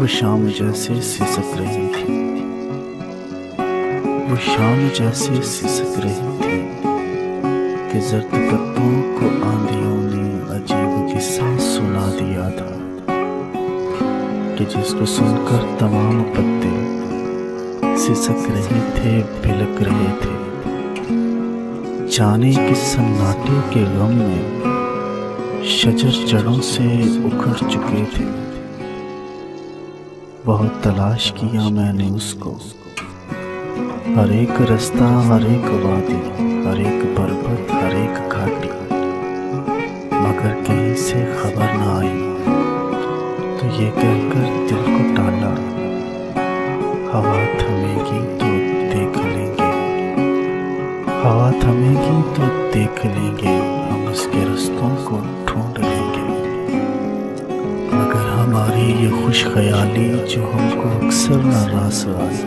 वो शाम जैसे सिसक रही थी, वो शाम जैसे सिसक रही थी कि जर्द पत्तों को आंधियों ने अजीब किस्सा सुना दिया था कि जिसको सुनकर तमाम पत्ते सिसक रहे थे, बिलक रहे थे। जाने किस सन्नाटे के गम में शजर जड़ों से उखड़ चुके थे। बहुत तलाश किया मैंने उसको, हर एक रास्ता, हर एक वादी, हर एक पर्वत, हर एक घाटी, मगर कहीं से खबर न आई। तो ये कहकर दिल को टाला, हवा थमेगी तो देख लेंगे, हवा थमेगी तो देख लेंगे, हम उसके रास्तों को ढूंढ लेंगे। मगर हमारी ये खुश ख्याली जो हमको अक्सर नाराज आई,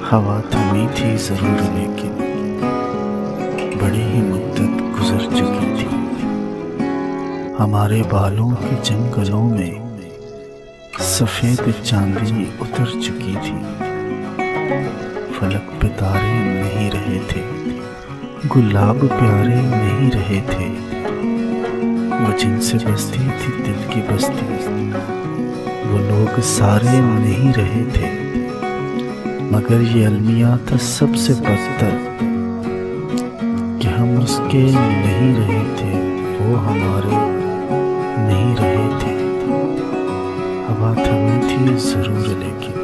हवा थमी थी जरूर लेकिन बड़ी ही मुद्दत गुजर चुकी थी। हमारे बालों के जंगलों में सफेद चांदी उतर चुकी थी, फलक पे तारे नहीं रहे थे, गुलाब प्यारे नहीं रहे थे। वो जिनसे बसती थी दिल की बस्ती, वो लोग सारे नहीं रहे थे। मगर ये अलमिया था सबसे बदतर कि हम उसके नहीं रहे थे, वो हमारे नहीं रहे थे। हवा थमी थी जरूर लेकिन